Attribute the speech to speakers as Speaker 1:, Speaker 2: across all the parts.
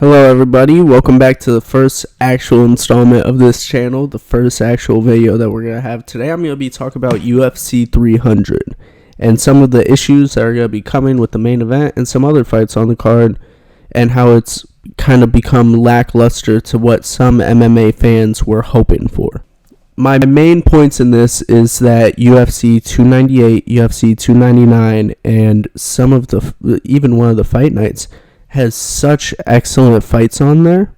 Speaker 1: Hello everybody, welcome back to the first actual installment of this channel, the first actual video that we're going to have. Today I'm going to be talking about UFC 300 and some of the issues that are going to be coming with the main event and some other fights on the card and how it's kind of become lackluster to what some MMA fans were hoping for. My main points in this is that UFC 298, UFC 299, and some of even one of the fight nights has such excellent fights on there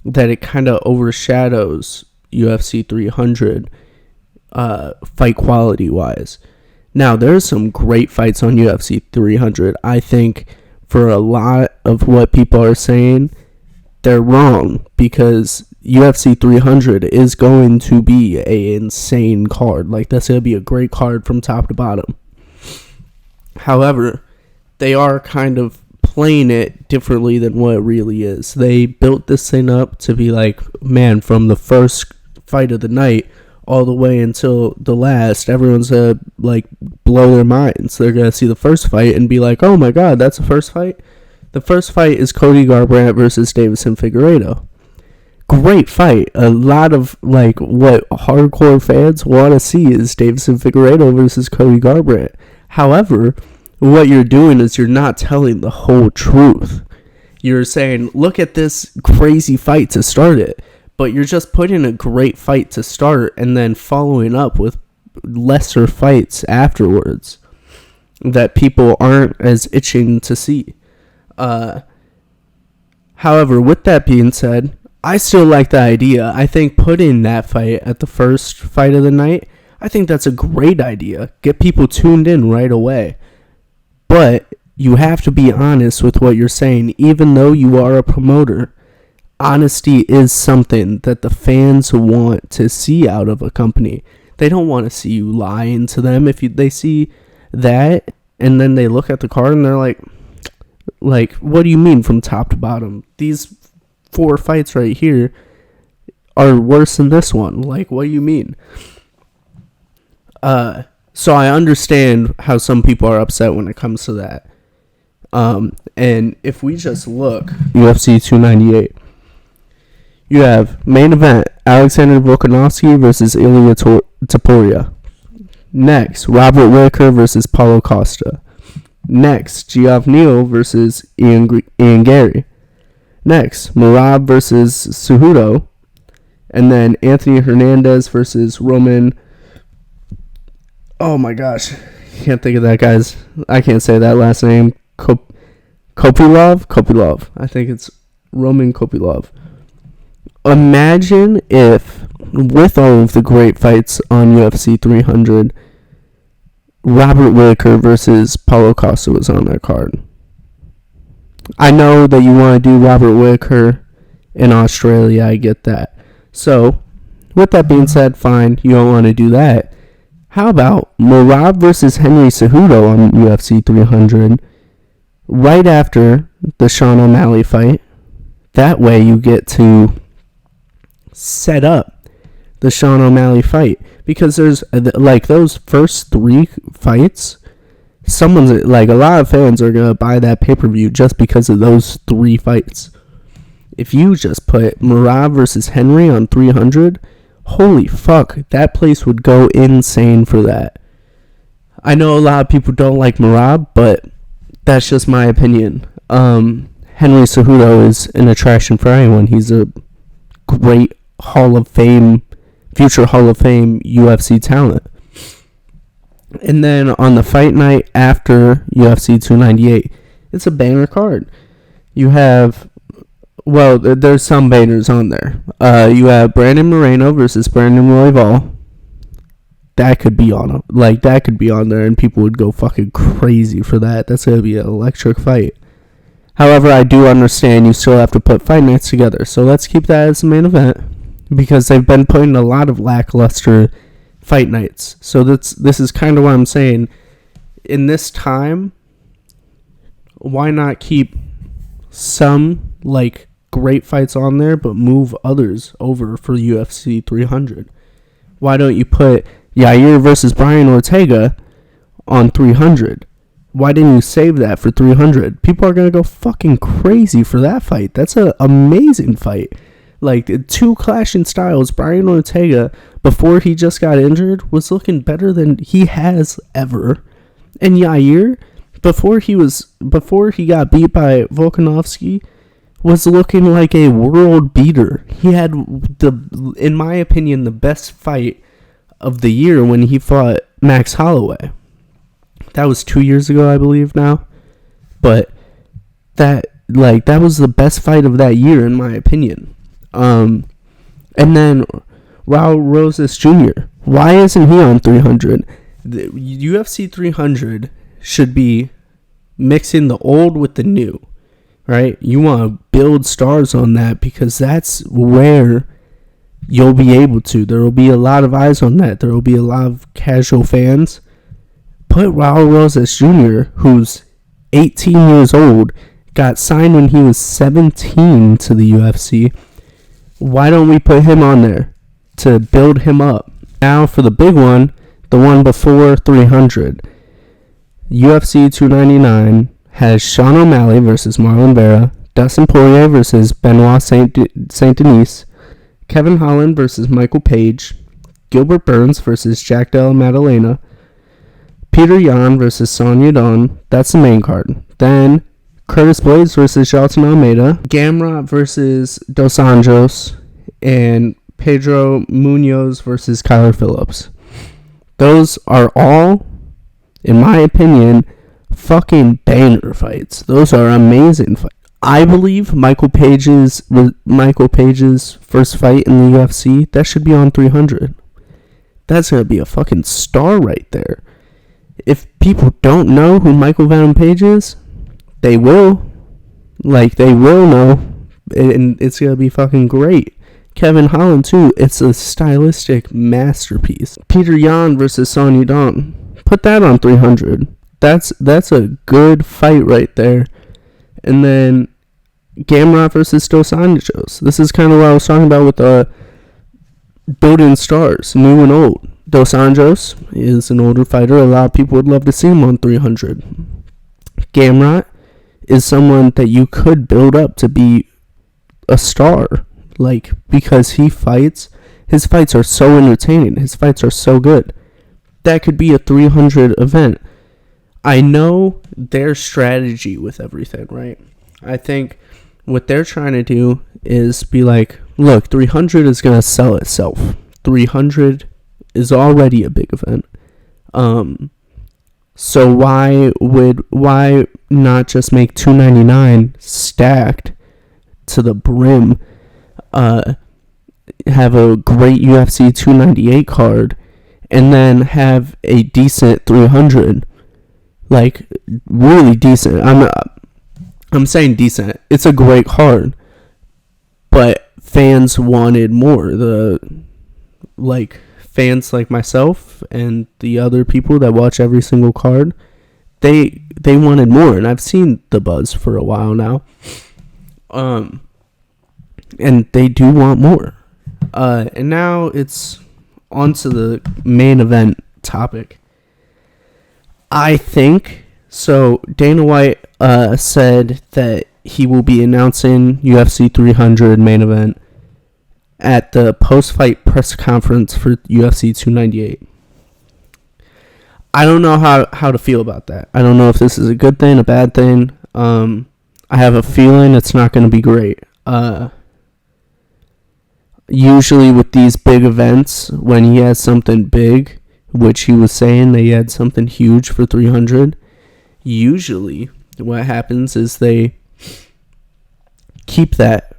Speaker 1: that it kind of overshadows UFC 300 fight quality wise. Now, there's some great fights on UFC 300. I think for a lot of what people are saying, they're wrong because UFC 300 is going to be an insane card. Like, that's going to be a great card from top to bottom. However, they are kind of playing it differently than what it really is. They built this thing up to be like, man, from the first fight of the night all the way until the last, everyone's gonna like blow their minds. They're gonna see the first fight and be like, oh my god, that's the first fight. The first fight is Cody Garbrandt versus Deiveson Figueiredo. Great fight. A lot of like what hardcore fans want to see is Deiveson Figueiredo versus Cody Garbrandt. However, what you're doing is you're not telling the whole truth. You're saying, look at this crazy fight to start it, but you're just putting a great fight to start and then following up with lesser fights afterwards that people aren't as itching to see. However, with that being said, I still like the idea. I think putting that fight at the first fight of the night, I think that's a great idea. Get people tuned in right away. But you have to be honest with what you're saying, even though you are a promoter. Honesty is something that the fans want to see out of a company. They don't want to see you lying to them. If they see that and then they look at the card and they're like, what do you mean from top to bottom? These 4 fights right here are worse than this one. Like, what do you mean? So I understand how some people are upset when it comes to that. And if we just look, UFC 298, you have main event, Alexander Volkanovski versus Ilia Topuria. Next, Robert Whittaker versus Paulo Costa. Next, Geoff Neal versus Ian Gary. Next, Merab versus Cejudo. And then Anthony Hernandez versus Roman. Oh my gosh, can't think of that guy's. I can't say that last name. Kopylov. I think it's Roman Kopylov. Imagine if, with all of the great fights on UFC 300, Robert Whittaker versus Paulo Costa was on that card. I know that you want to do Robert Whittaker in Australia. I get that. So, with that being said, fine, you don't want to do that. How about Merab versus Henry Cejudo on UFC 300 right after the Sean O'Malley fight? That way you get to set up the Sean O'Malley fight. Because there's, like, those first 3 fights, someone's, like, a lot of fans are going to buy that pay-per-view just because of those 3 fights. If you just put Merab versus Henry on 300... holy fuck, that place would go insane for that. I know a lot of people don't like Merab, but that's just my opinion. Henry Cejudo is an attraction for anyone. He's a great future Hall of Fame UFC talent. And then on the fight night after UFC 298, it's a banger card. You have... well, there's some bangers on there. You have Brandon Moreno versus Brandon Royval. That could be on there, and people would go fucking crazy for that. That's gonna be an electric fight. However, I do understand you still have to put fight nights together, so let's keep that as the main event because they've been putting a lot of lackluster fight nights. So this is kind of what I'm saying. In this time, why not keep some like great fights on there, but move others over for UFC 300? Why don't you put Yair versus Brian Ortega on 300? Why didn't you save that for 300? People are going to go fucking crazy for that fight. That's an amazing fight. Like, two clashing styles. Brian Ortega, before he just got injured, was looking better than he has ever. And Yair, before he got beat by Volkanovski, was looking like a world beater. He had, in my opinion, the best fight of the year when he fought Max Holloway. That was 2 years ago, I believe now. But that was the best fight of that year, in my opinion. And then Raul Rosas Jr. Why isn't he on 300? The UFC 300 should be mixing the old with the new, right? You want to build stars on that because that's where you'll be able to. There will be a lot of eyes on that. There will be a lot of casual fans. Put Raul Rosas Jr., who's 18 years old, got signed when he was 17 to the UFC. Why don't we put him on there to build him up? Now for the big one, the one before 300. UFC 299 has Sean O'Malley versus Marlon Vera, Dustin Poirier versus Benoit Saint-Denis, Kevin Holland versus Michael Page, Gilbert Burns versus Jack Della Maddalena, Peter Yan versus Son Yudon. That's the main card. Then Curtis Blades versus Jalton Almeida, Gamrot versus Dos Anjos, and Pedro Munoz versus Kyler Phillips. Those are all, in my opinion, fucking banger fights. Those are amazing fights. I believe Michael Page's first fight in the UFC, that should be on 300. That's going to be a fucking star right there. If people don't know who Michael Venom Page is, they will. They will know. And it's going to be fucking great. Kevin Holland, too. It's a stylistic masterpiece. Peter Yan versus Son Yudon. Put that on 300. That's a good fight right there. And then Gamrot versus Dos Anjos. This is kind of what I was talking about with building stars, new and old. Dos Anjos is an older fighter. A lot of people would love to see him on 300. Gamrot is someone that you could build up to be a star. Because his fights are so entertaining. His fights are so good. That could be a 300 event. I know their strategy with everything, right? I think what they're trying to do is be like, look, 300 is going to sell itself. 300 is already a big event. So why not just make 299 stacked to the brim? Have a great UFC 298 card, and then have a decent 300, really decent. I'm saying decent. It's a great card, but fans wanted more. Fans like myself and the other people that watch every single card, they wanted more, and I've seen the buzz for a while now. And they do want more. And now it's on to the main event topic. I think, so Dana White said that he will be announcing UFC 300 main event at the post-fight press conference for UFC 298. I don't know how to feel about that. I don't know if this is a good thing, a bad thing. I have a feeling it's not going to be great. Usually with these big events, when he has something big, which he was saying that he had something huge for 300, usually what happens is they keep that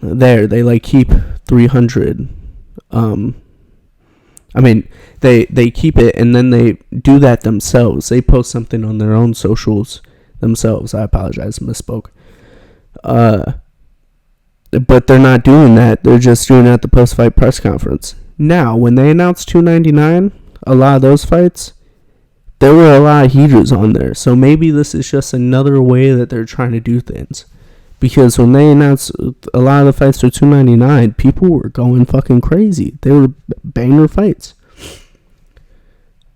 Speaker 1: there. They keep 300. They keep it, and then they do that themselves. They post something on their own socials themselves. I apologize, misspoke. But they're not doing that. They're just doing it at the post-fight press conference. Now, when they announced 299, a lot of those fights, there were a lot of heaters on there. So maybe this is just another way that they're trying to do things. Because when they announced a lot of the fights for 299, people were going fucking crazy. They were banger fights.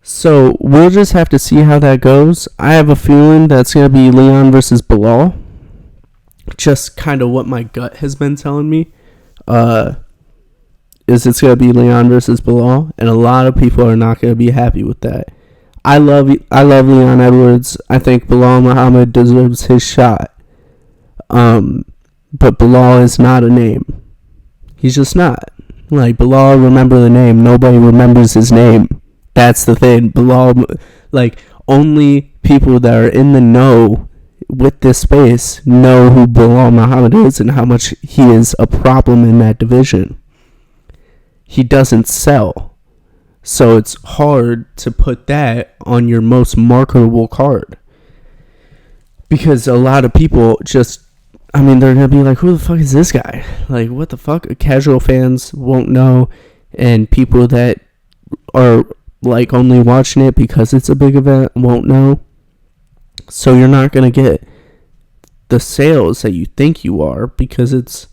Speaker 1: So we'll just have to see how that goes. I have a feeling that's going to be Leon versus Bilal. Just kind of what my gut has been telling me. Is it's going to be Leon versus Bilal. And a lot of people are not going to be happy with that. I love Leon Edwards. I think Bilal Muhammad deserves his shot. But Bilal is not a name. He's just not. Like, Bilal, remember the name. Nobody remembers his name. That's the thing. Bilal, like, only people that are in the know with this space know who Bilal Muhammad is and how much he is a problem in that division. He doesn't sell. So it's hard to put that on your most marketable card. Because a lot of people just, they're going to be like, who the fuck is this guy? Like, what the fuck? Casual fans won't know, and people that are, like, only watching it because it's a big event won't know. So you're not going to get the sales that you think you are because it's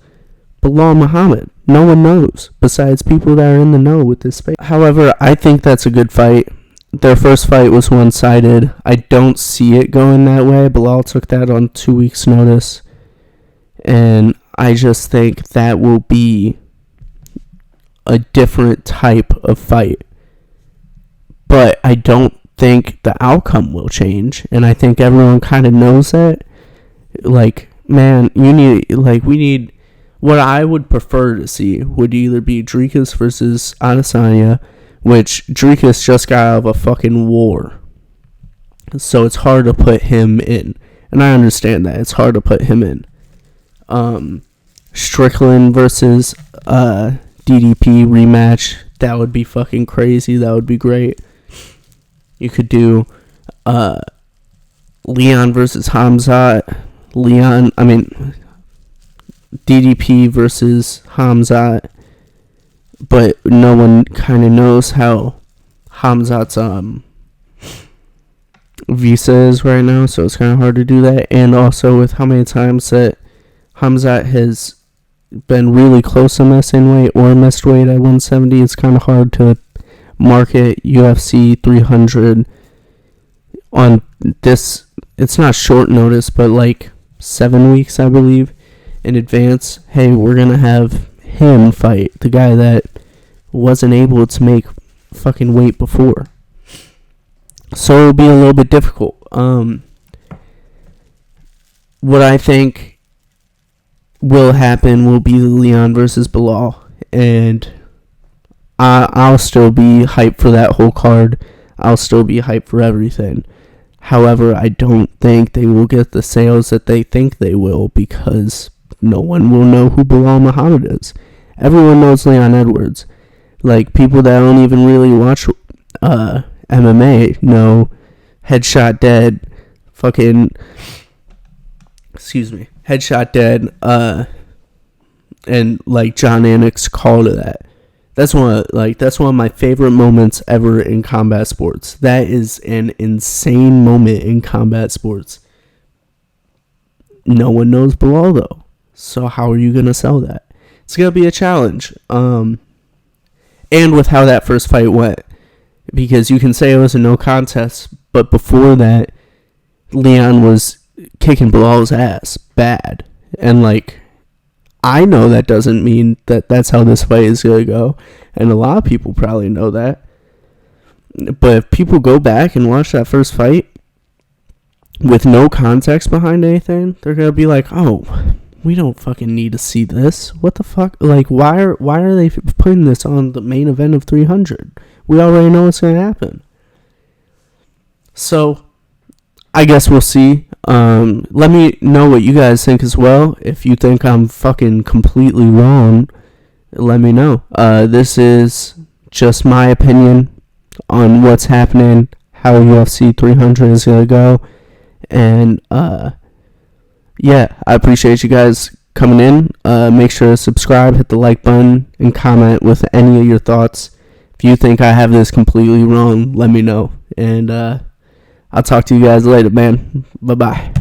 Speaker 1: Bilal Muhammad. No one knows besides people that are in the know with this space. However, I think that's a good fight. Their first fight was one-sided. I don't see it going that way. Bilal took that on 2 weeks' notice. And I just think that will be a different type of fight. But I don't think the outcome will change. And I think everyone kind of knows that. Like, man, we need, what I would prefer to see would either be Dricus versus Adesanya, which Dricus just got out of a fucking war. So it's hard to put him in. And I understand that. It's hard to put him in. Strickland versus DDP rematch. That would be fucking crazy. That would be great. You could do Leon versus Hamzat. DDP versus Hamzat. But no one kind of knows how Hamzat's visa is right now, so it's kind of hard to do that. And also with how many times that Hamzat has been really close to missing weight or missed weight at 170, it's kind of hard to market UFC 300 on this. It's not short notice, but like 7 weeks, I believe, in advance. Hey, we're going to have him fight the guy that wasn't able to make fucking weight before. So it'll be a little bit difficult. What I think will happen will be Leon versus Bilal, and I'll still be hyped for that whole card. I'll still be hyped for everything. However, I don't think they will get the sales that they think they will because no one will know who Bilal Muhammad is. Everyone knows Leon Edwards. Like, people that don't even really watch MMA know Headshot Dead, Headshot Dead, and like John Anik's call to that. That's one of my favorite moments ever in combat sports. That is an insane moment in combat sports. No one knows Bilal though. So how are you gonna sell that? It's gonna be a challenge. And with how that first fight went, because you can say it was a no contest, but before that, Leon was kicking Bilal's ass bad, and like, I know that doesn't mean that that's how this fight is going to go, and a lot of people probably know that. But if people go back and watch that first fight with no context behind anything, they're going to be like, oh, we don't fucking need to see this. What the fuck? Like, why are they putting this on the main event of 300? We already know what's going to happen. So, I guess we'll see. Let me know what you guys think as well. If you think I'm fucking completely wrong, let me know. This is just my opinion on what's happening, how UFC 300 is going to go. And, yeah, I appreciate you guys coming in. Make sure to subscribe, hit the like button, and comment with any of your thoughts. If you think I have this completely wrong, let me know. And, I'll talk to you guys later, man. Bye-bye.